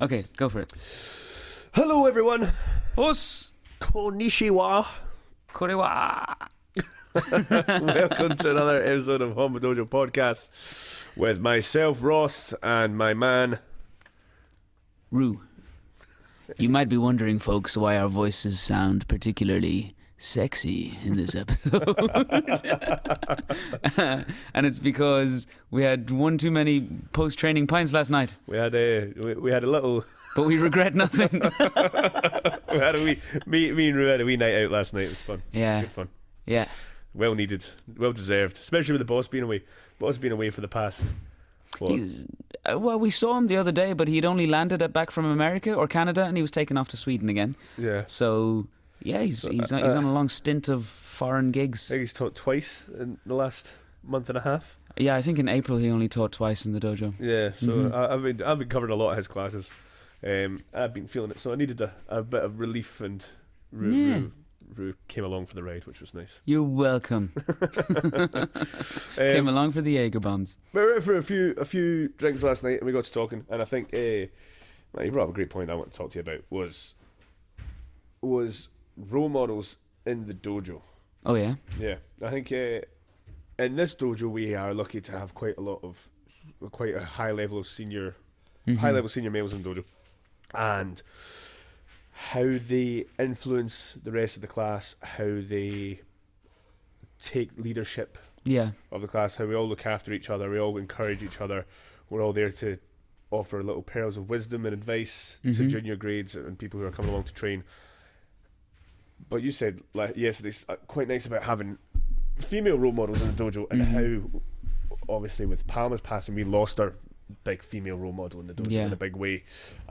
Okay, go for it. Hello, everyone. Us. Konnichiwa. Korewa. Welcome to another episode of Hombu Dojo podcast with myself, Ross, and my man Rue. You might be wondering, folks, why our voices sound particularly sexy in this episode. And it's because we had one too many post-training pints last night. We had a little. But we regret nothing. We had a wee. Me and Rue had a wee night out last night. It was fun. Yeah. Good fun. Yeah. Well needed. Well deserved. Especially with the boss being away. Boss being away for the past. What? Well, we saw him the other day, but he'd only landed back from America or Canada, and he was taken off to Sweden again. Yeah. So, yeah, he's on a long stint of foreign gigs. I think he's taught twice in the last month and a half. Yeah, I think in April he only taught twice in the dojo. Yeah, so I've been covering a lot of his classes. I've been feeling it, so I needed a bit of relief, and Rue came along for the ride, which was nice. You're welcome. Came along for the Jaeger bombs. We were out for a few drinks last night, and we got to talking, and I think you brought up a great point I want to talk to you about was role models in the dojo. Oh yeah? Yeah, I think in this dojo we are lucky to have quite a high level of senior males in the dojo, and how they influence the rest of the class, how they take leadership of the class, how we all look after each other, we all encourage each other, we're all there to offer little pearls of wisdom and advice to junior grades and people who are coming along to train. But you said yesterday's quite nice about having female role models in the dojo, and how obviously with Palma's passing we lost our big female role model in the dojo in a big way,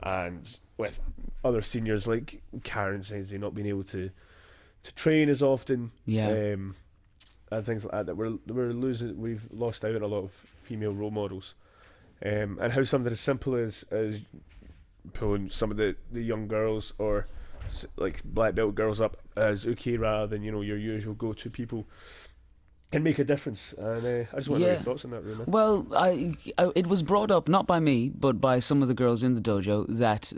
and with other seniors like Karen saying not being able to train as often, and things like that we've lost out on a lot of female role models, and how something as simple as pulling some of the young girls or like black belt girls up as uke rather than your usual go-to people can make a difference, and I just want to know your thoughts on that, really. Well, it was brought up not by me, but by some of the girls in the dojo that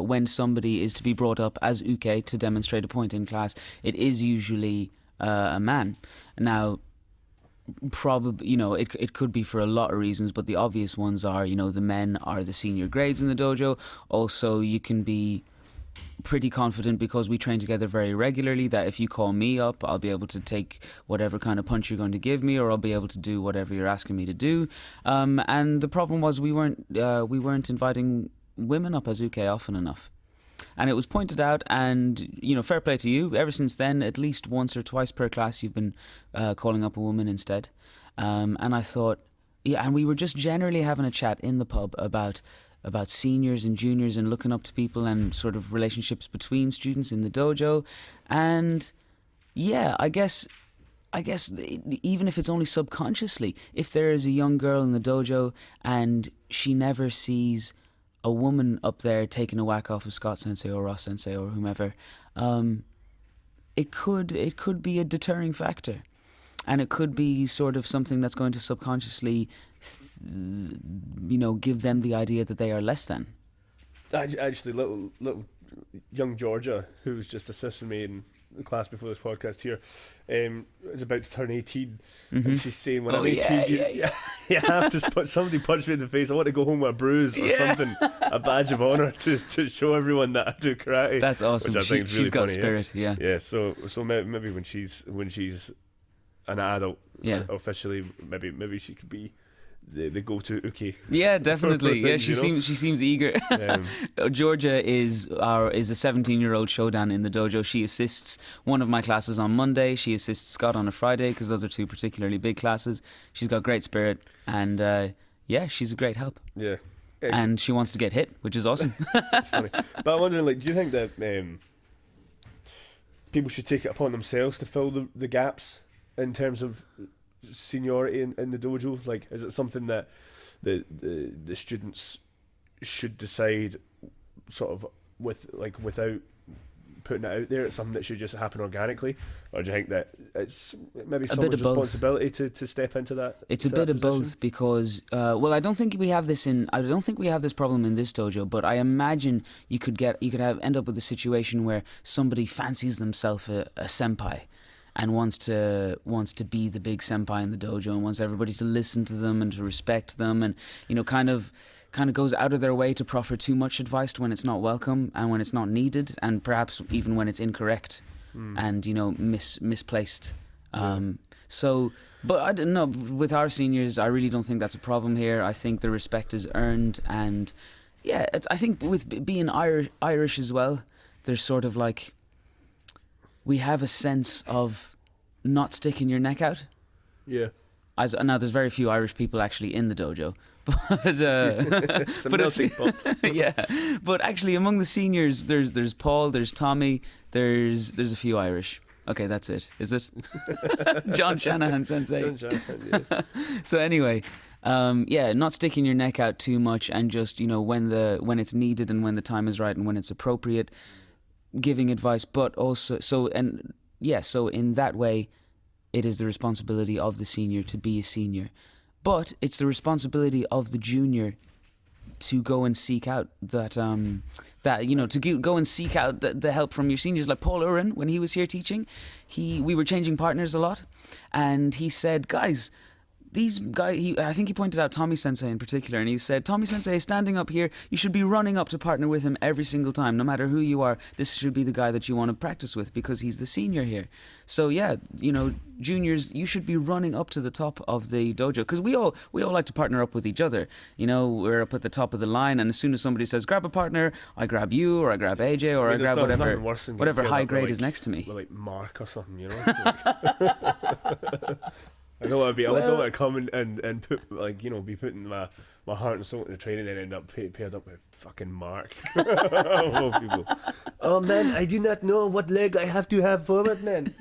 when somebody is to be brought up as uke to demonstrate a point in class, it is usually a man. Now, probably, it could be for a lot of reasons, but the obvious ones are, the men are the senior grades in the dojo. Also, you can be pretty confident because we train together very regularly that if you call me up, I'll be able to take whatever kind of punch you're going to give me, or I'll be able to do whatever you're asking me to do. And the problem was we weren't inviting women up as uke often enough. And it was pointed out, and fair play to you. Ever since then, at least once or twice per class, you've been calling up a woman instead. And I thought, and we were just generally having a chat in the pub about seniors and juniors and looking up to people and sort of relationships between students in the dojo. And I guess even if it's only subconsciously, if there is a young girl in the dojo and she never sees a woman up there taking a whack off of Scott Sensei or Ross Sensei or whomever, it could be a deterring factor. And it could be sort of something that's going to subconsciously, give them the idea that they are less than. Actually, little young Georgia, who was just assisting me in the class before this podcast here, is about to turn 18, and she's saying, when I'm 18, you have to somebody punched me in the face, I want to go home with a bruise or something, a badge of honour to show everyone that I do karate. That's awesome. Which I think is really she's got funny, spirit, yeah. So maybe when she's an adult, officially, maybe she could be the go-to uke. Yeah, definitely. Things, she seems eager. Georgia is a 17-year-old showdown in the dojo. She assists one of my classes on Monday. She assists Scott on a Friday because those are two particularly big classes. She's got great spirit, and she's a great help. Yeah. And she wants to get hit, which is awesome. It's funny. But I'm wondering, do you think that people should take it upon themselves to fill the gaps in terms of seniority in the dojo? Like, is it something that the students should decide sort of without putting it out there? It's something that should just happen organically, or do you think that it's maybe A bit someone's of both. responsibility to step into that? It's a to bit that of position? both because, well, I don't think we have this problem in this dojo, but I imagine you could end up with a situation where somebody fancies themselves a senpai and wants to be the big senpai in the dojo and wants everybody to listen to them and to respect them, and kind of goes out of their way to proffer too much advice when it's not welcome and when it's not needed, and perhaps even when it's incorrect and misplaced. So, but I don't know. With our seniors, I really don't think that's a problem here. I think the respect is earned, and yeah, I think with being Irish as well, there's sort of like we have a sense of not sticking your neck out. Yeah. Now, there's very few Irish people actually in the dojo, but It's a melting pot. yeah. But actually, among the seniors, there's Paul, there's Tommy, there's a few Irish. Okay, that's it. Is it? John Shanahan Sensei. John Shanahan, yeah. So anyway, not sticking your neck out too much, and just when it's needed and when the time is right and when it's appropriate, giving advice. But also so in that way, it is the responsibility of the senior to be a senior, but it's the responsibility of the junior to go and seek out to go and seek out the help from your seniors. Like Paul Uren, when he was here teaching, we were changing partners a lot, and he said, guys, I think he pointed out Tommy Sensei in particular, and he said, Tommy Sensei is standing up here, you should be running up to partner with him every single time, no matter who you are. This should be the guy that you want to practice with because he's the senior here. So yeah, juniors, you should be running up to the top of the dojo, because we all like to partner up with each other. We're up at the top of the line, and as soon as somebody says grab a partner, I grab you, or I grab AJ, or I grab whatever high grade is next to me. Like Mark or something, I don't want to be. I don't want to come and put be putting my heart and soul into training and end up paired up with fucking Mark. People. Oh man, I do not know what leg I have to have forward, man.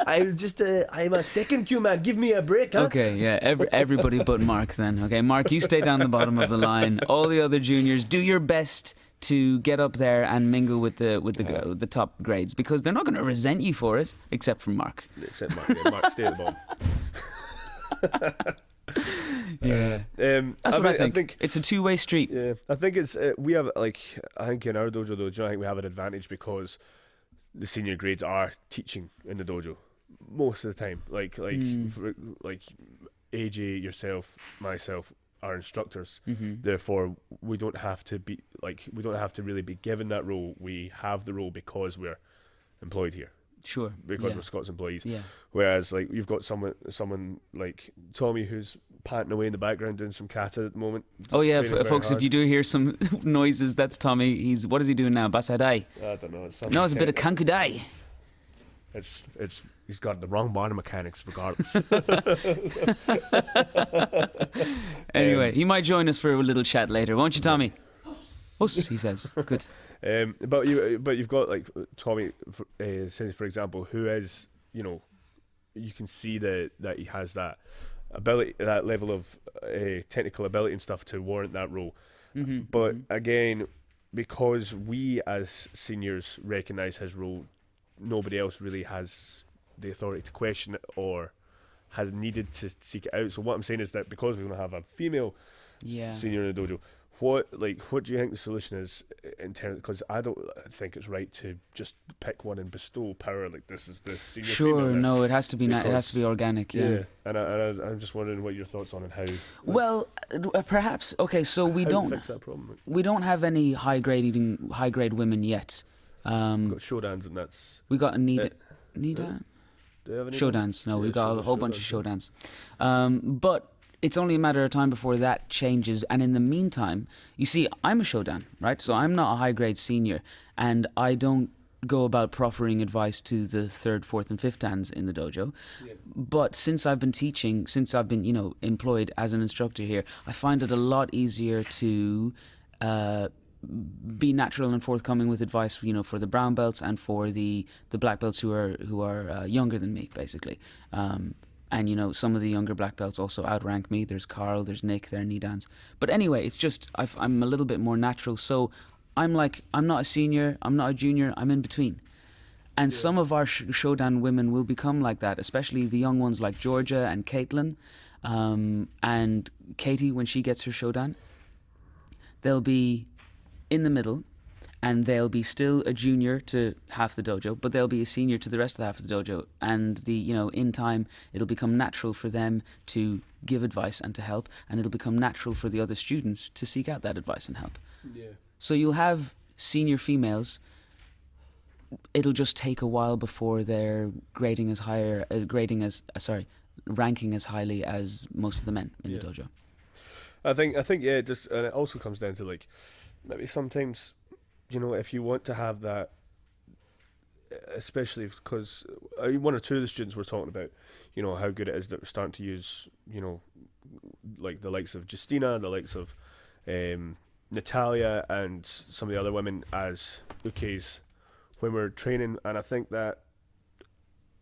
I'm a second cue man. Give me a break, huh? Okay, yeah. Everybody but Mark then. Okay, Mark, you stay down the bottom of the line. All the other juniors, do your best to get up there and mingle with the top grades, because they're not going to resent you for it, except for Mark. Except Mark. Yeah, Mark, stay at the bottom. Yeah, that's what I think. It's a two-way street. Yeah, I think it's we have I think in our dojo though, I think we have an advantage because the senior grades are teaching in the dojo most of the time. Like AJ, yourself, myself are instructors. Therefore, we don't have to really be given that role. We have the role because we're employed here. Sure. Because we're Scots employees. Yeah. Whereas you've got someone like Tommy who's panting away in the background doing some kata at the moment. Oh yeah, folks, if you do hear some noises, that's Tommy. What is he doing now? Basadai? I don't know. It's a bit of kankudai. He's got the wrong body mechanics regardless. Anyway, he might join us for a little chat later, won't you, Tommy? Us, he says. Good. But you've got Tommy, for example, who is you can see that he has that ability, that level of technical ability and stuff to warrant that role. But again, because we as seniors recognise his role, nobody else really has the authority to question it or has needed to seek it out. So what I'm saying is that because we don't have a female senior in the dojo, what do you think the solution is in terms? Because I don't think it's right to just pick one and bestow power like this is the senior. Sure, female no, it has to be it has to be organic. Yeah. And I'm just wondering what your thoughts on and how. Well, perhaps okay. So we don't fix that problem. We don't have any high grade women yet. We've got Shodans and that's. We got Nida. Do you have any Shodans. No, we've got a whole bunch of Shodans. But it's only a matter of time before that changes. And in the meantime, you see, I'm a Shodan, right? So I'm not a high-grade senior. And I don't go about proffering advice to the 3rd, 4th and 5th dans in the dojo. Yeah. But since I've been teaching, since I've been, employed as an instructor here, I find it a lot easier to be natural and forthcoming with advice, for the brown belts and for the black belts who are younger than me, basically. And some of the younger black belts also outrank me. There's Carl, there's Nick, they're Nidans. But anyway, it's just I'm a little bit more natural, so I'm not a senior, I'm not a junior, I'm in between. And some of our Shodan women will become like that, especially the young ones like Georgia and Caitlin, and Katie when she gets her Shodan. They'll be in the middle, and they'll be still a junior to half the dojo, but they'll be a senior to the rest of the half of the dojo. And in time, it'll become natural for them to give advice and to help, and it'll become natural for the other students to seek out that advice and help. Yeah. So you'll have senior females. It'll just take a while before they're ranking as highly as most of the men in the dojo. I think and it also comes down to like maybe sometimes, if you want to have that, especially because one or two of the students were talking about, how good it is that we're starting to use, like the likes of Justina, the likes of Natalia, and some of the other women as ukes when we're training. And I think that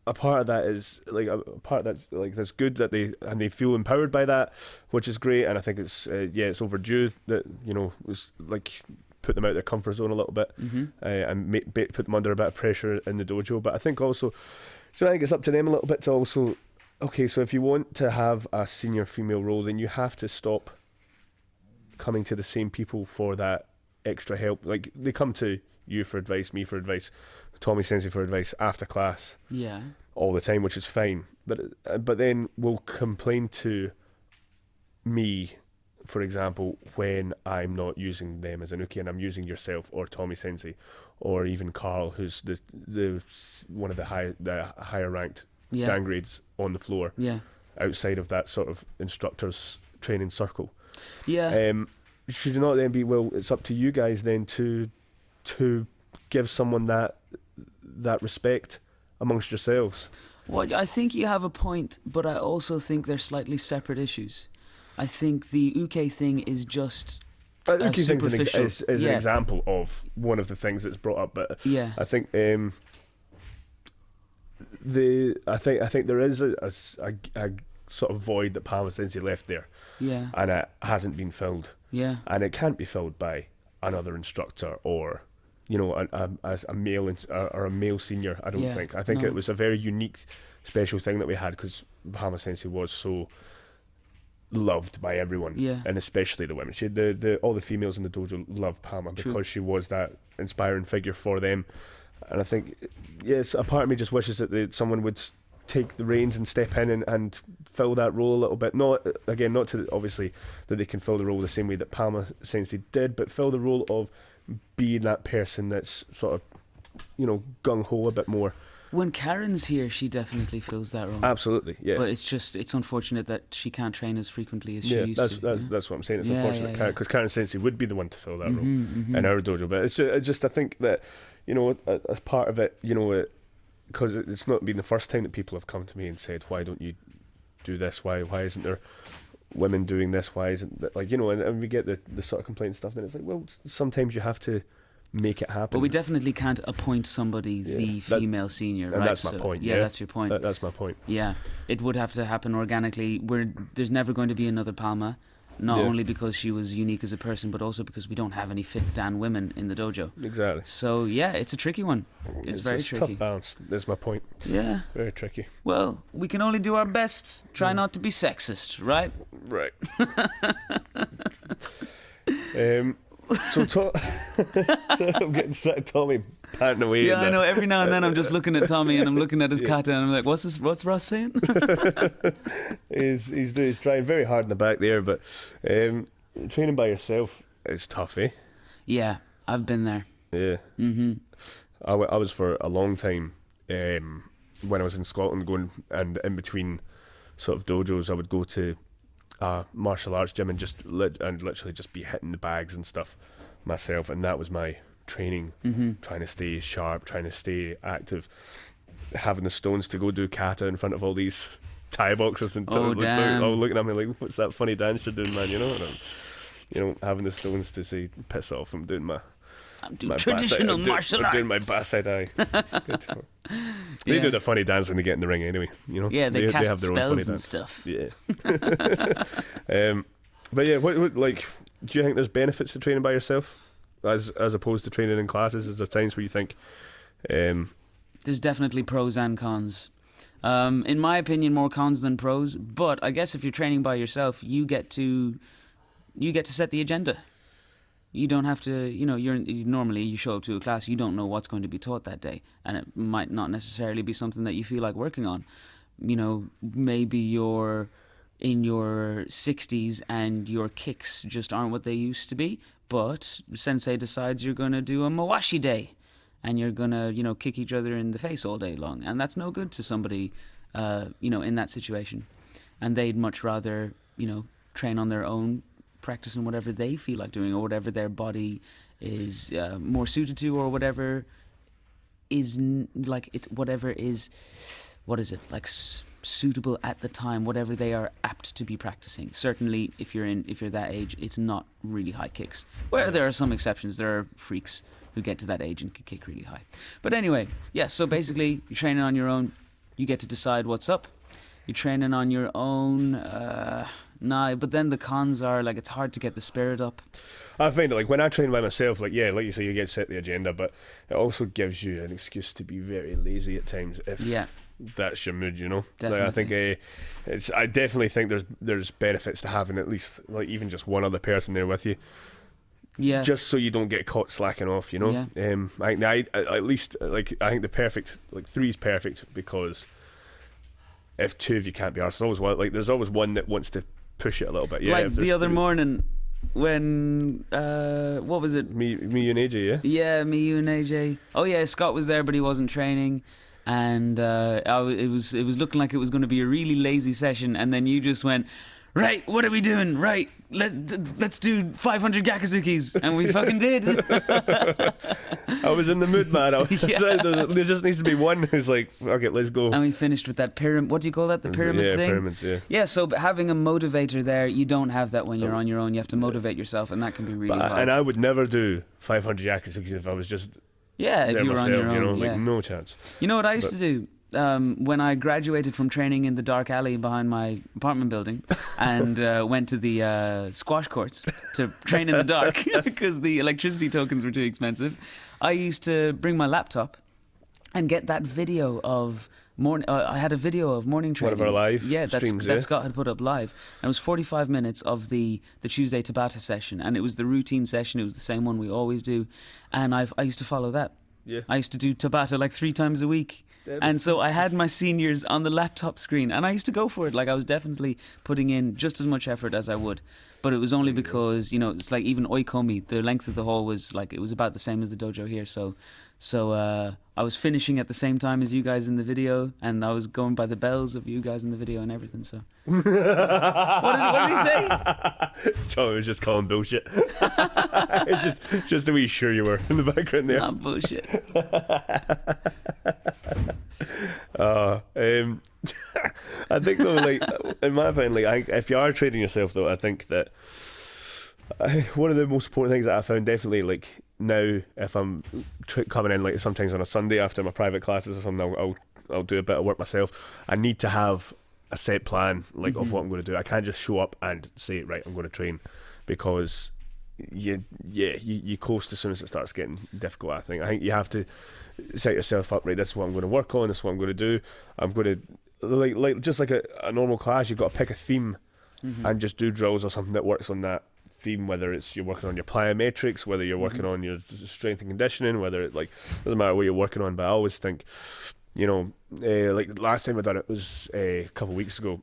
a part of that is that's good that they feel empowered by that, which is great. And I think it's overdue that was like put them out of their comfort zone a little bit, and put them under a bit of pressure in the dojo. But I think also, I think it's up to them a little bit to also, okay, so if you want to have a senior female role, then you have to stop coming to the same people for that extra help. Like they come to you for advice, me for advice, Tommy Sensei for advice after class, all the time, which is fine. But then we'll complain to me, for example, when I'm not using them as an uke and I'm using yourself or Tommy Sensei, or even Carl, who's the one of the higher ranked downgrades on the floor, outside of that sort of instructor's training circle. Should it not then be, well, it's up to you guys then to give someone that respect amongst yourselves? Well, I think you have a point, but I also think they're slightly separate issues. I think the uke thing is just superficial. Is an example of one of the things that's brought up, but I think I think there is a sort of void that Palma Sensei left there, and it hasn't been filled, and it can't be filled by another instructor or a male or a male senior. I don't think. I think it was a very unique, special thing that we had because Palma Sensei was so loved by everyone, and especially the women. She all the females in the dojo loved Palma because she was that inspiring figure for them. And I think, a part of me just wishes that someone would take the reins and step in and fill that role a little bit. Not to obviously that they can fill the role the same way that Palma Sensei did, but fill the role of being that person that's sort of, gung-ho a bit more. When Karen's here, she definitely fills that role. Absolutely, yeah. But it's unfortunate that she can't train as frequently as she used to. That's what I'm saying. It's unfortunate because Karen Sensei would be the one to fill that role in our dojo. But it's just I think that, as part of it, because it's not been the first time that people have come to me and said, why don't you do this? Why isn't there women doing this? Why isn't that, and we get the sort of complaint stuff, then it's like, well, sometimes you have to make it happen. But we definitely can't appoint somebody the female senior, right? And that's my point. Yeah, that's your point. That's my point. Yeah, it would have to happen organically. There's never going to be another Palma, not only because she was unique as a person, but also because we don't have any fifth dan women in the dojo. Exactly. So it's a tricky one. It's very tricky. Tough balance. That's my point. Yeah. Very tricky. Well, we can only do our best. Try not to be sexist, right? Right. So I'm getting distracted. Tommy panting away. Yeah, I know. Every now and then I'm just looking at Tommy and I'm looking at his kata and I'm like, what's Ross saying? he's trying very hard in the back there, but training by yourself is tough, eh? Yeah, I've been there. Yeah. I was for a long time when I was in Scotland, going and in between sort of dojos, I would go to martial arts gym and literally just be hitting the bags and stuff myself, and that was my training, trying to stay sharp, trying to stay active, having the stones to go do kata in front of all these Thai boxers and all looking at me like, what's that funny dance you're doing, man, and having the stones to say, piss off, I'm doing my traditional martial arts. I'm doing my backside eye. They do their funny dance when they get in the ring anyway, Yeah, they cast have their spells own funny and dance. stuff. Yeah. But yeah, what do you think there's benefits to training by yourself? as opposed to training in classes? Is there times where you think, there's definitely pros and cons. In my opinion, more cons than pros. But I guess if you're training by yourself, you get to set the agenda. You don't have to, normally you show up to a class, you don't know what's going to be taught that day, and it might not necessarily be something that you feel like working on. Maybe you're in your 60s and your kicks just aren't what they used to be, but sensei decides you're going to do a mawashi day, and you're going to, kick each other in the face all day long, and that's no good to somebody, in that situation. And they'd much rather, train on their own, practice in whatever they feel like doing, or whatever their body is more suited to, or whatever is suitable at the time, whatever they are apt to be practicing. Certainly, if you're that age, it's not really high kicks. Where there are some exceptions, there are freaks who get to that age and can kick really high. But anyway, yeah. So basically, you're training on your own. You get to decide what's up. You're training on your own. But then the cons are, like, it's hard to get the spirit up. I find it, like, when I train by myself, like you say, you get to set the agenda, but it also gives you an excuse to be very lazy at times if that's your mood, Definitely. Like, I think I definitely think there's benefits to having at least, like, even just one other person there with you. Yeah. Just so you don't get caught slacking off, Yeah. I at least, like, I think the perfect, like, 3 is perfect, because if 2 of you can't be arsed, there's always one that wants to push it a little bit. Yeah. Like the other morning when what was it? Me, you and AJ, yeah? Yeah, me, you and AJ. Oh yeah, Scott was there, but he wasn't training, and it was looking like it was going to be a really lazy session, and then you just went, right, what are we doing? Right, let's do 500 Gakuzukis, and we fucking did. I was in the mood, man. There just needs to be one who's like, okay, let's go. And we finished with that pyramid. What do you call that? The pyramid thing? Pyramids, yeah. Yeah, so having a motivator there, you don't have that when you're on your own. You have to motivate yourself, and that can be really hard. And I would never do 500 Gakuzukis if I was just if you were on your own. Like, no chance. You know what I used to do? When I graduated from training in the dark alley behind my apartment building and went to the squash courts to train in the dark because the electricity tokens were too expensive, I used to bring my laptop and get that video of I had a video of morning training. One of our live streams, that Scott had put up live. And it was 45 minutes of the Tuesday Tabata session, and it was the routine session. It was the same one we always do, and I used to follow that. Yeah. I used to do Tabata like 3 times a week. And so I had my seniors on the laptop screen, and I used to go for it. Like, I was definitely putting in just as much effort as I would. But it was only because, it's like even Oikomi, the length of the hall was like, it was about the same as the dojo here. So I was finishing at the same time as you guys in the video, and I was going by the bells of you guys in the video and everything. So what did he say? Tommy was just calling bullshit. just to be sure you were in the background there. It's not bullshit. I think though, like, in my opinion, like, if you are training yourself though, I think that one of the most important things that I found, definitely, like, now if I'm coming in, like, sometimes on a Sunday after my private classes or something, I'll do a bit of work myself. I need to have a set plan, like, of what I'm going to do. I can't just show up and say, right, I'm going to train, because you coast as soon as it starts getting difficult. I think you have to set yourself up, right, this is what I'm going to work on, this is what I'm going to do. I'm going to, like just like a normal class, you've got to pick a theme and just do drills or something that works on that theme, whether it's you're working on your plyometrics, whether you're working on your strength and conditioning, whether it, like, doesn't matter what you're working on. But I always think, like, last time I done it was a couple of weeks ago.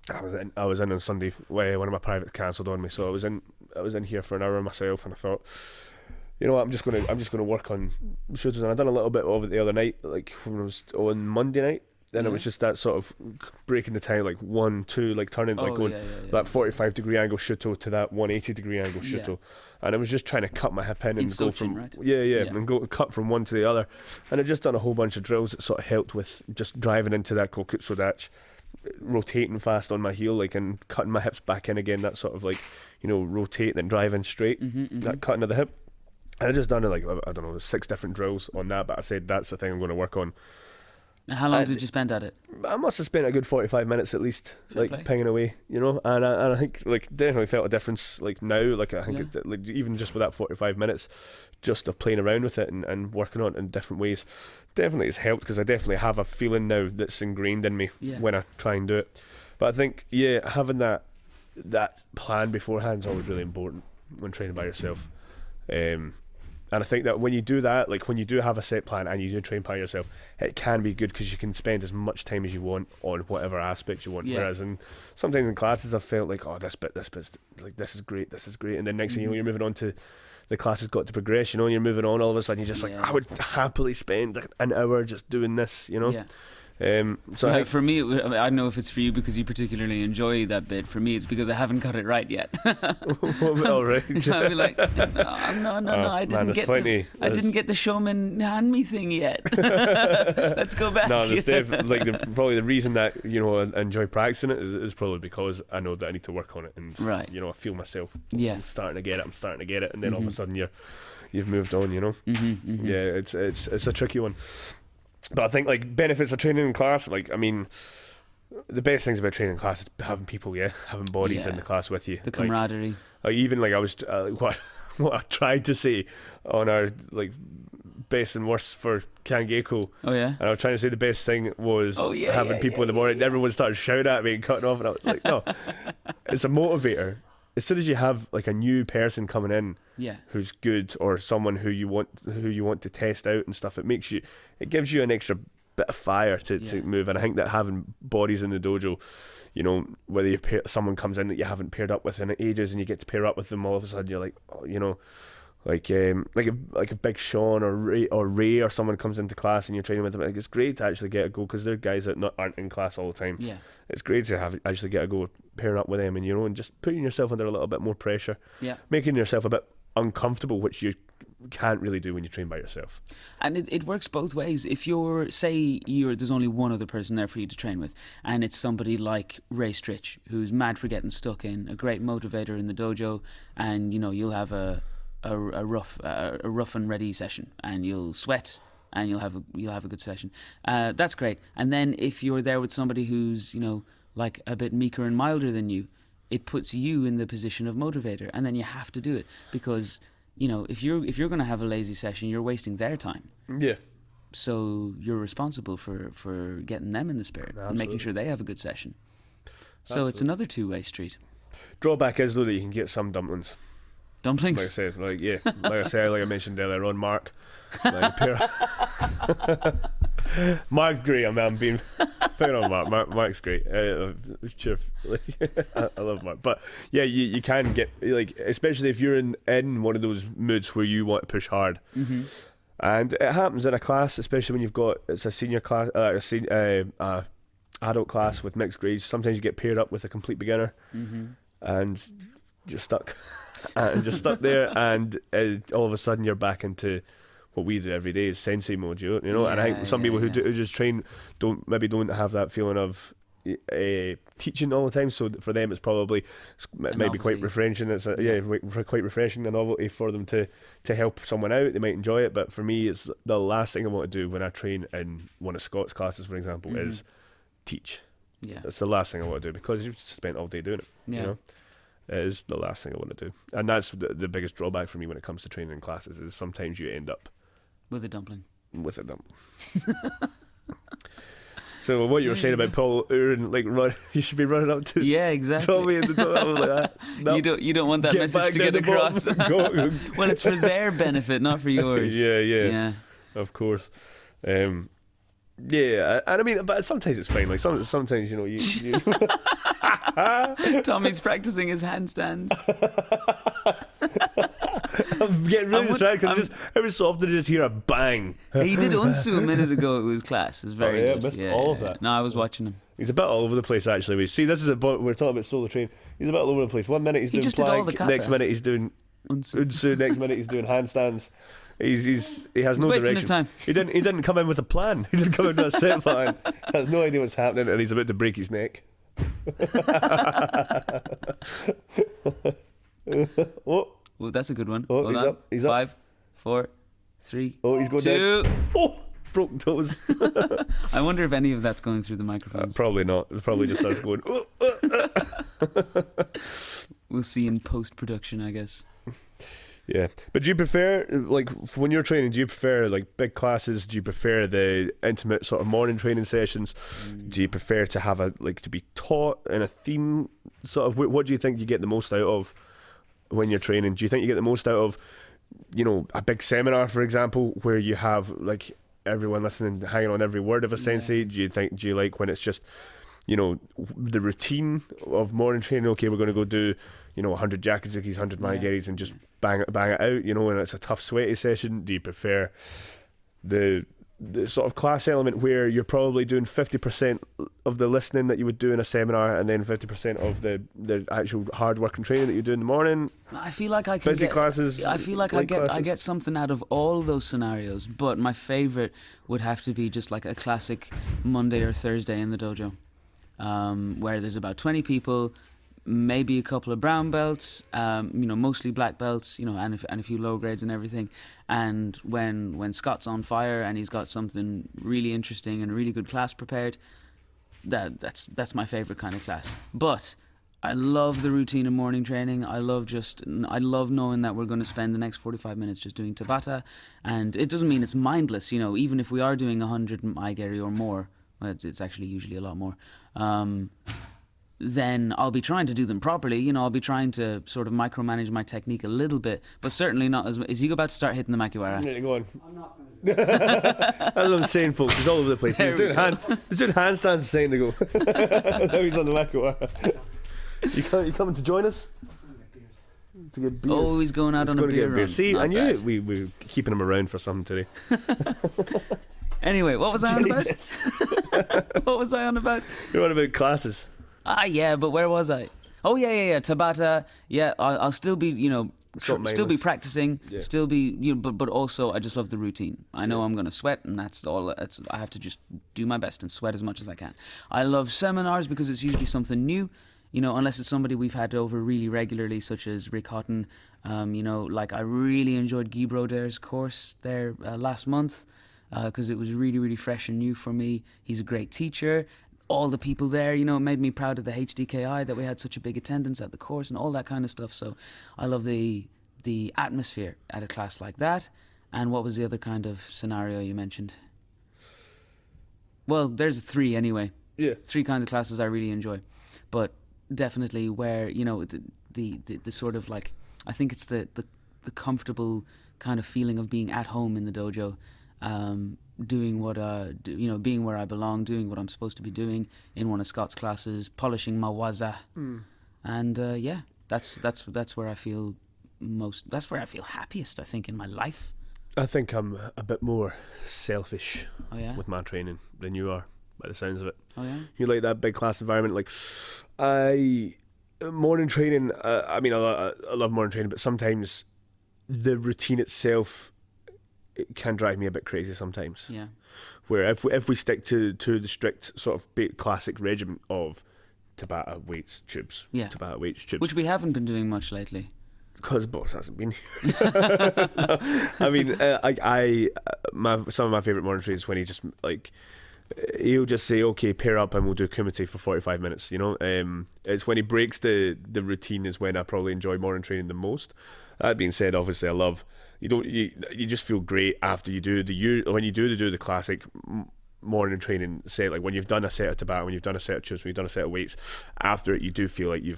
I was in on Sunday. One of my privates cancelled on me, so I was in here for an hour myself, and I thought, you know what, I'm just gonna work on shooters. And I done a little bit of it the other night, like when I was on Monday night. Then it was just that sort of breaking the time, like 1, 2, like turning, like going that 45-degree angle shuto to that 180-degree angle shuto, and I was just trying to cut my hip in and go from right? and go cut from one to the other, and I just done a whole bunch of drills that sort of helped with just driving into that kokutsu dachi, rotating fast on my heel, like, and cutting my hips back in again. That sort of, like, rotate then driving straight, that cutting of the hip. And I just done like, I don't know, 6 different drills on that. But I said that's the thing I'm going to work on. And how long And did you spend at it? I must have spent a good 45 minutes at least, Fair like play. pinging away, you know. And I think like definitely felt a difference. Like now, like I think Yeah. like even just with that 45 minutes, just of playing around with it and working on it in different ways, definitely has helped because I definitely have a feeling now that's ingrained in me Yeah. when I try and do it. But I think having that plan beforehand is always really important when training by yourself. And I think that when you do that, like when you do have a set plan and you do train by yourself, it can be good because you can spend as much time as you want on whatever aspect you want. Yeah. Whereas sometimes in classes I've felt like, oh, this bit's like, this is great, and then next thing you know, you're moving on to the class has got to progress, you know, and you're moving on, all of a sudden you're just like, Yeah. I would happily spend like an hour just doing this, you know. Yeah. So I think For me, I don't know if it's for you because you particularly enjoy that bit. For me, it's because I haven't got it right yet. all right. So I'll be like, no, I didn't I didn't get the showman hand me thing yet. Let's go back. No, there's like probably the reason that I enjoy practicing it is probably because I know that I need to work on it, and Right. I feel myself. Yeah. I'm starting to get it, and then all of a sudden you've moved on. Yeah, it's a tricky one. But I think like benefits of training in class, like I mean, the best things about training in class is having people, having bodies in the class with you, The camaraderie. Even like I was what I tried to say on our like best and worst for Kangeko. Oh yeah. And I was trying to say the best thing was having people in the morning. Everyone would start shouting at me and cutting off, and I was like, no, it's a motivator. As soon as you have like a new person coming in, who's good, or someone who you want to test out and stuff, it gives you an extra bit of fire to move. And I think that having bodies in the dojo, whether someone comes in that you haven't paired up with in ages, and you get to pair up with them, all of a sudden you're like, oh, like a big Sean or Ray or someone comes into class and you're training with them. Like, it's great to actually get a go because they're guys that aren't in class all the time. Yeah. It's great to actually get a go pairing up with them, and just putting yourself under a little bit more pressure. Yeah. Making yourself a bit uncomfortable, which you can't really do when you train by yourself. And it works both ways. If there's only one other person there for you to train with, and it's somebody like Ray Stritch, who's mad for getting stuck in, a great motivator in the dojo, and you'll have a rough and ready session, and you'll sweat, and you'll have a good session. That's great. And then if you're there with somebody who's like a bit meeker and milder than you, it puts you in the position of motivator, and then you have to do it because if you're going to have a lazy session, you're wasting their time. Yeah. So you're responsible for getting them in the spirit and making sure they have a good session. So it's another two-way street. Drawback is though that you can get some dumplings. Dumplings. Like I said, like I mentioned earlier on, Mark. Mark's great. I'm being fair on Mark. Mark's great. Sure, I love Mark. But yeah, you can get especially if you're in one of those moods where you want to push hard. Mm-hmm. And it happens in a class, especially when it's a senior class, adult class with mixed grades. Sometimes you get paired up with a complete beginner, and you're stuck. And you're stuck there, and all of a sudden you're back into what we do every day is sensei mode, and I think some people who just train don't have that feeling of teaching all the time, so for them it's probably maybe quite refreshing. It's quite refreshing, a novelty for them to help someone out. They might enjoy it, but for me it's the last thing I want to do when I train in one of Scott's classes, for example, is teach. That's the last thing I want to do because you've spent all day doing it. It is the last thing I want to do, and that's the biggest drawback for me when it comes to training in classes. Is sometimes you end up with a dumpling. So what you were saying about Paul Uren, you should be running up to exactly. Tommy in the door. I was like that. Nope. You don't want that message to get across. Well, it's for their benefit, not for yours. Yeah. Of course. And I mean, but sometimes it's fine. Like sometimes you. Tommy's practicing his handstands. I'm getting really distracted because every so often I just hear a bang. He did unsu a minute ago. It was class. It was very good. I missed all of that. No, I was watching him. He's a bit all over the place actually. We're talking about solo train. He's a bit all over the place. One minute he's doing plank, next minute he's doing unsu, next minute he's doing handstands. He has no direction. His time. He didn't come in with a plan. He didn't come in with a set plan. He has no idea what's happening, and he's about to break his neck. Well, that's a good one. Oh, Hold he's on. up. He's 5, 4, 3. Oh, he's going 2. down. Oh, broken toes. I wonder if any of that's going through the microphones. Probably not. It's probably just us going. We'll see in post-production, I guess. Yeah, but do you prefer, like, when you're training, do you prefer like big classes? Do you prefer the intimate sort of morning training sessions? Do you prefer to have to be taught in a theme sort of? What do you think you get the most out of when you're training? Do you think you get the most out of, a big seminar, for example, where you have like everyone listening, hanging on every word of a sensei? Do you like when it's just, the routine of morning training? Okay, we're going to go do 100 Jakizukis, 100 Maigeris, and just bang it out, and it's a tough, sweaty session? Do you prefer the sort of class element where you're probably doing 50% of the listening that you would do in a seminar, and then 50% of the actual hard work and training that you do in the morning? I feel like I can busy get, classes. I feel like I get something out of all those scenarios, but my favorite would have to be just like a classic Monday or Thursday in the dojo, where there's about 20 people, maybe a couple of brown belts, mostly black belts, and a few low grades and everything. And when Scott's on fire and he's got something really interesting and a really good class prepared, that's my favorite kind of class. But I love the routine of morning training. I love knowing that we're going to spend the next 45 minutes just doing Tabata, and it doesn't mean it's mindless. Even if we are doing 100 Maigeri or more, well, it's actually usually a lot more. Then I'll be trying to do them properly. I'll be trying to sort of micromanage my technique a little bit, but certainly not as... Is he about to start hitting the Makiwara? Yeah, go on. I'm not going to do it. That's what I'm saying, folks. He's all over the place. He's doing handstands a second ago. Now he's on the Makiwara. You coming to join us? To get beers. Oh, he's going out on a beer run. See, Not I knew bad. we were keeping him around for something today. Anyway, what was I on about? What was I on about? You're on about classes. Yeah, but where was I? Oh, yeah. Tabata. Yeah, I'll still be, still be practicing. Yeah. Still be, but also I just love the routine. I know I'm going to sweat, and that's all. I have to just do my best and sweat as much as I can. I love seminars because it's usually something new. Unless it's somebody we've had over really regularly, such as Rick Houghton. Like I really enjoyed Guy Broder's course there last month because it was really, really fresh and new for me. He's a great teacher. All the people there, it made me proud of the HDKI that we had such a big attendance at the course and all that kind of stuff. So I love the atmosphere at a class like that. And what was the other kind of scenario you mentioned? Well, there's 3 anyway. Yeah. 3 kinds of classes I really enjoy. But definitely where, the sort of like, I think it's the comfortable kind of feeling of being at home in the dojo. Doing what being where I belong, doing what I'm supposed to be doing in one of Scott's classes, polishing my waza, and that's where I feel most. That's where I feel happiest, I think, in my life. I think I'm a bit more selfish with my training than you are, by the sounds of it. Oh yeah, you like that big class environment. Like morning training. I love morning training, but sometimes the routine itself, it can drive me a bit crazy sometimes. Yeah. Where if we stick to the strict sort of classic regimen of Tabata, weights, tubes, Tabata, weights, tubes, which we haven't been doing much lately. Because boss hasn't been here. I mean, some of my favourite morning trainings when he just he'll just say, okay, pair up and we'll do kumite for 45 minutes. It's when he breaks the routine is when I probably enjoy morning training the most. That being said, obviously I love. You just feel great after you do when you do the classic morning training set, like when you've done a set of Tabata, when you've done a set of tubes, when you've done a set of weights. After it, you do feel like you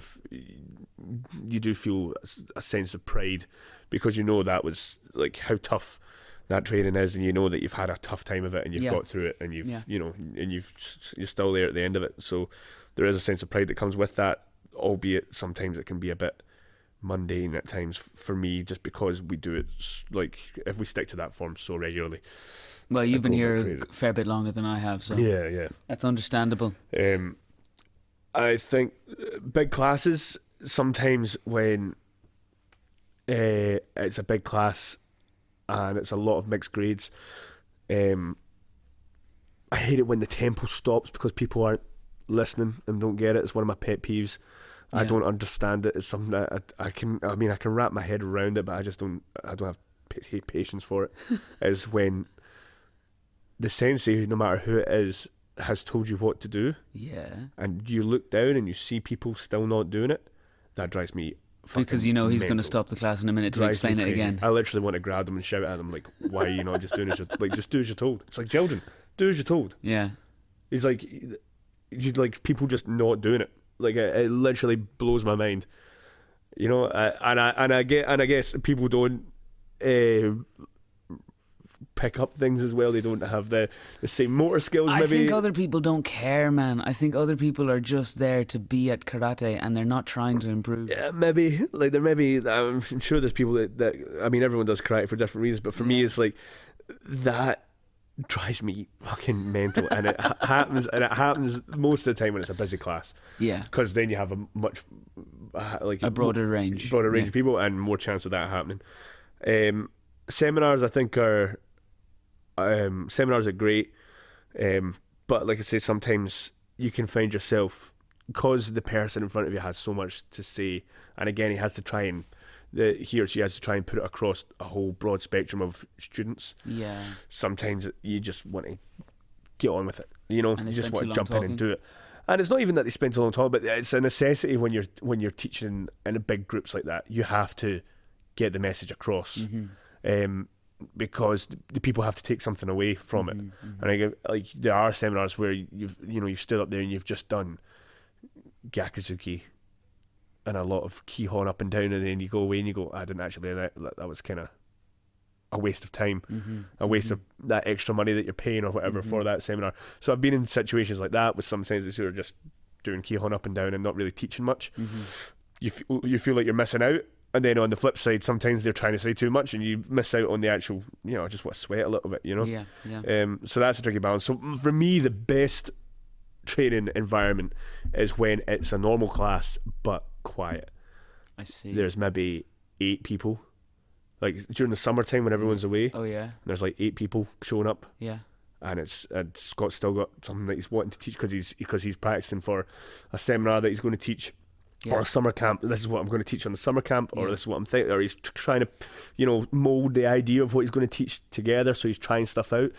do feel a sense of pride because that was like how tough that training is, and that you've had a tough time of it and you've got through it, and you're still there at the end of it. So there is a sense of pride that comes with that, albeit sometimes it can be a bit mundane at times for me, just because we do it if we stick to that form so regularly. Well, you've been here a fair bit longer than I have, so yeah, that's understandable. I think big classes, sometimes when it's a big class and it's a lot of mixed grades, I hate it when the tempo stops because people aren't listening and don't get it. It's one of my pet peeves. I don't understand it. It's something that I can wrap my head around it, but I don't have patience for it. Is when the sensei, no matter who it is, has told you what to do, and you look down and you see people still not doing it, that drives me fucking because you know he's going to mental. stop the class in a minute to Drives explain me it crazy. again. I literally want to grab them and shout at them like, why are you not just doing as you're like, just do as you're told. It's like children, do as you're told. Yeah. It's like you like people just not doing it. Like it literally blows my mind. You know, I guess people don't pick up things as well. They don't have the same motor skills. I Maybe think other people don't care, man. I think other people are just there to be at karate and they're not trying to improve. yeah, maybe like there maybe I'm sure there's people that I mean everyone does karate for different reasons, but for me it's like that drives me fucking mental, and it happens most of the time when it's a busy class. Yeah. Because then you have a much like A broader range. of people and more chance of that happening. Seminars I think are great, but like I say, sometimes you can find yourself, because the person in front of you has so much to say, and again he or she has to try and put it across a whole broad spectrum of students. Yeah. Sometimes you just want to get on with it, you know. And they You just spend want too to jump long in and talking. do it. And it's not even that they spend so long talking, but it's a necessity when you're teaching in big groups like that. You have to get the message across, because the people have to take something away from it. And like there are seminars where you've stood up there and you've just done Gyakuzuki and a lot of Kihon up and down, and then you go away and you go, I didn't actually, that was kind of a waste of time, a waste of that extra money that you're paying or whatever for that seminar. So I've been in situations like that with some senseis who are just doing Kihon up and down and not really teaching much. You feel like you're missing out, and then on the flip side, sometimes they're trying to say too much and you miss out on the actual, just want to sweat a little bit, Yeah. So that's a tricky balance. So for me, the best training environment is when it's a normal class but quiet. I see. There's maybe 8 people, like during the summertime when everyone's away. Oh yeah. And there's like 8 people showing up, Yeah. and Scott's still got something that he's wanting to teach because he's practicing for a seminar that he's going to teach. Yeah. Or a summer camp. This is what I'm going to teach on the summer camp, or Yeah. this is what I'm thinking. Or he's trying to, mold the idea of what he's going to teach together. So he's trying stuff out.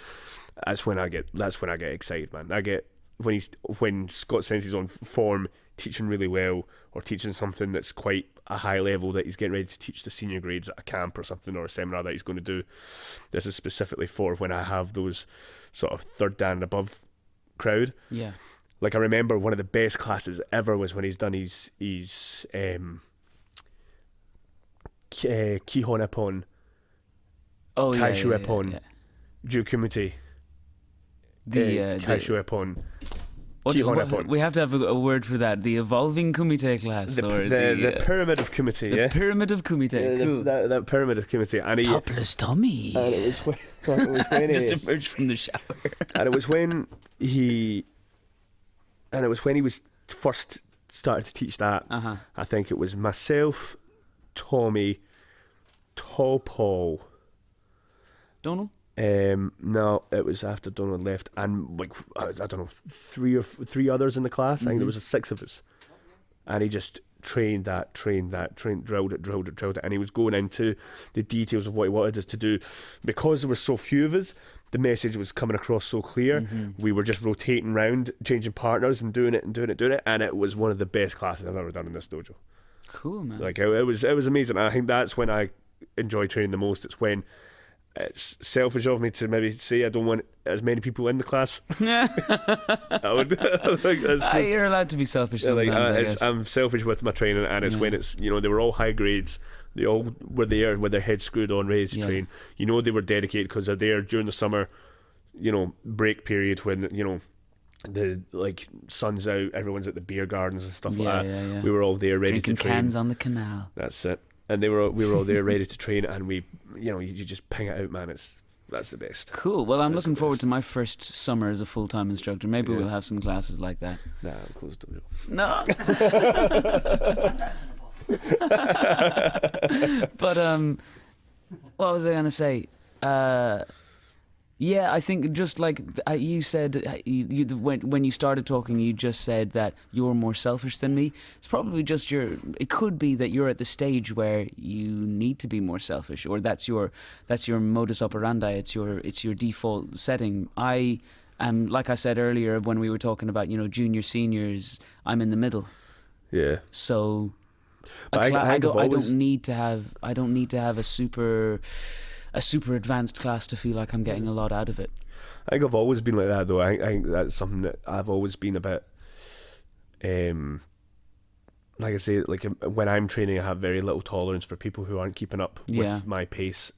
That's when I get excited, man. I get when Scott senses he's on form, teaching really well, or teaching something that's quite a high level that he's getting ready to teach the senior grades at a camp or something, or a seminar that he's going to do. This is specifically for when I have those sort of third dan and above crowd. Yeah. Like I remember one of the best classes ever was when he's done his Kihon Ippon, Oh yeah. Kaishu yeah, Ippon, yeah. Jukumite, Kaishu Ippon, Kihon Ippon. We have to have a word for that. The evolving kumite class, The pyramid of Kumite, the pyramid of kumite. Cool. That pyramid of Kumite, and Topless Tommy. and it was when Just emerged from the shower. and it was when he was first started to teach that. I think it was myself, Tommy, Paul. Donald? No, it was after Donald left, and like I don't know, three others in the class. I think there was 6 of us, and he just trained, drilled it, and he was going into the details of what he wanted us to do. Because there were so few of us, the message was coming across so clear. We were just rotating around, changing partners and doing it, and it was one of the best classes I've ever done in this dojo. Cool, man. Like it was amazing. And I think that's when I enjoy training the most. It's when it's selfish of me to maybe say I don't want as many people in the class. I would like You're allowed to be selfish sometimes, I guess. I'm selfish with my training, and it's when it's they were all high grades. They all were there with their heads screwed on, ready to train. They were dedicated because they're there during the summer, break period when the sun's out, everyone's at the beer gardens and stuff like that. Yeah. We were all there ready Drinking to train. cans on the canal. That's it. And we were all there ready to train, and we, you just ping it out, man. That's the best. Cool. Well, I'm looking forward to my first summer as a full-time instructor. Maybe we'll have some classes like that. Nah, I'm close to it. No. But what was I gonna say? Yeah, I think just like you said, when you started talking, you just said that you're more selfish than me. It's probably just it could be that you're at the stage where you need to be more selfish, or that's your modus operandi. It's your default setting. I am, like I said earlier when we were talking about junior seniors. I'm in the middle. Yeah. So But I don't need to have a super advanced class to feel like I'm getting a lot out of it. I think I've always been like that, though. I think that's something that I've always been a bit, like I say, like when I'm training, I have very little tolerance for people who aren't keeping up with my pace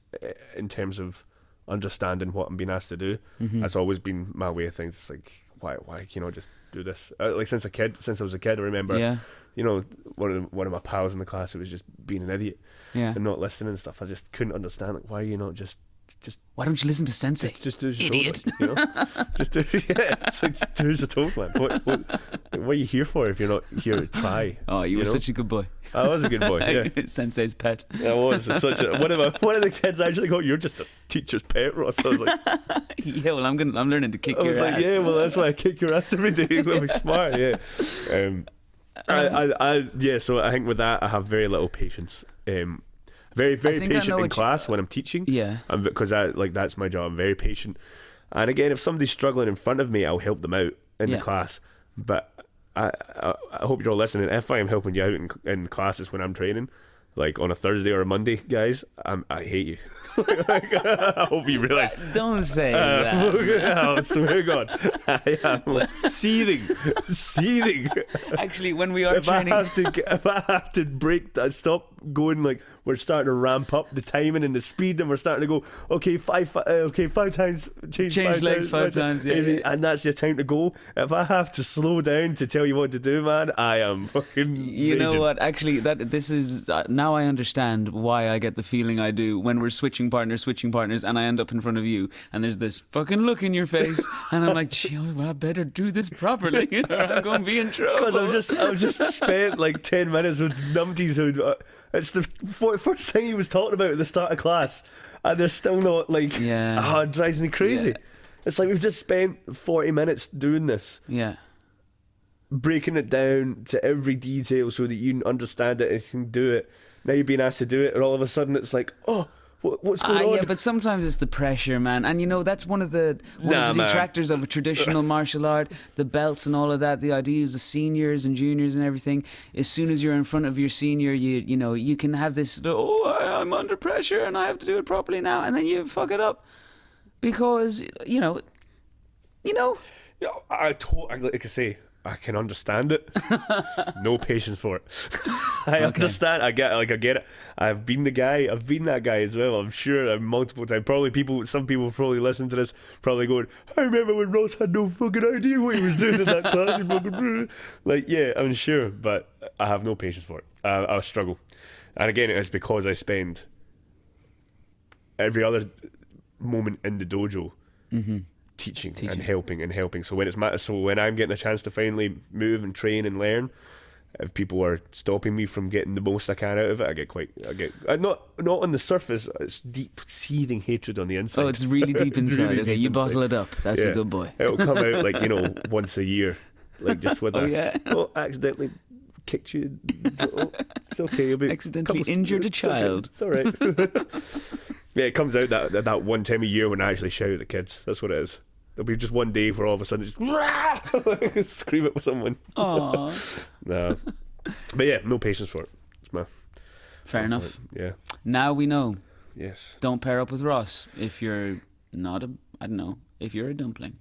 in terms of understanding what I'm being asked to do. Mm-hmm. That's always been my way of things. It's like, why can you not just do this? Like since I was a kid, I remember, one of my pals in the class who was just being an idiot and not listening and stuff. I just couldn't understand, like, why are you not just why don't you listen to Sensei? just do as you're Idiot. told, just do it's like, just do as you're told, man. What are you here for if you're not here to try? Oh, you were such a good boy. I was a good boy. Yeah, Sensei's pet. I was such a one of the kids actually go, "You're just a teacher's pet, Ross." I was like, yeah, well, I'm learning to kick I your was ass. like, yeah, well, that's why I kick your ass every day. You're gonna be smart, yeah. So I think with that I have very little patience. Very patient in class when I'm teaching. Yeah. Because that's my job. I'm very patient. And again, if somebody's struggling in front of me, I'll help them out in the class. But I hope you're all listening. If I am helping you out in classes when I'm training, like on a Thursday or a Monday, guys, I hate you. I hope you realise. Don't say that. I swear to God, I am seething. Actually, when we are training, if I have to stop going, like we're starting to ramp up the timing and the speed, and we're starting to go, okay, five times, change legs five times, and that's your time to go. If I have to slow down to tell you what to do, man, I am fucking. You know what? Actually, this is now I understand why I get the feeling I do when we're switching partners, and I end up in front of you, and there's this fucking look in your face, and I'm like, gee, I better do this properly, or I'm going to be in trouble. Because I've just spent like 10 minutes with numpties who. It's the first thing he was talking about at the start of class, and they're still not like. Yeah. It drives me crazy. Yeah. It's like we've just spent 40 minutes doing this. Yeah. Breaking it down to every detail so that you understand it and can do it. Now you're being asked to do it, and all of a sudden it's like, oh, what's going on? Yeah, but sometimes it's the pressure, man. And that's one of the detractors of a traditional martial art, the belts and all of that, the ideas of seniors and juniors and everything. As soon as you're in front of your senior, you can have this, I'm under pressure and I have to do it properly now, and then you fuck it up. Because, like I say, I can understand it. No patience for it. I understand. I get it. I've been that guy as well. I'm sure multiple times. Some people probably listen to this, probably going, I remember when Ross had no fucking idea what he was doing in that class. Like, yeah, I'm sure, but I have no patience for it. I'll struggle. And again, it's because I spend every other moment in the dojo teaching and helping. So when I'm getting a chance to finally move and train and learn, if people are stopping me from getting the most I can out of it, I get not on the surface. It's deep seething hatred on the inside. Oh, it's really deep inside. Really okay, deep you inside. bottle it up. That's a good boy. It'll come out like once a year, like just with accidentally kicked you. It's okay. You'll be accidentally injured a child. It's all right. Yeah, it comes out that one time a year when I actually shout at the kids. That's what it is. There'll be just one day where all of a sudden just scream at someone. Aww. No. But yeah, no patience for it. It's my fair enough. Yeah. Now we know. Yes. Don't pair up with Ross if you're not if you're a dumpling.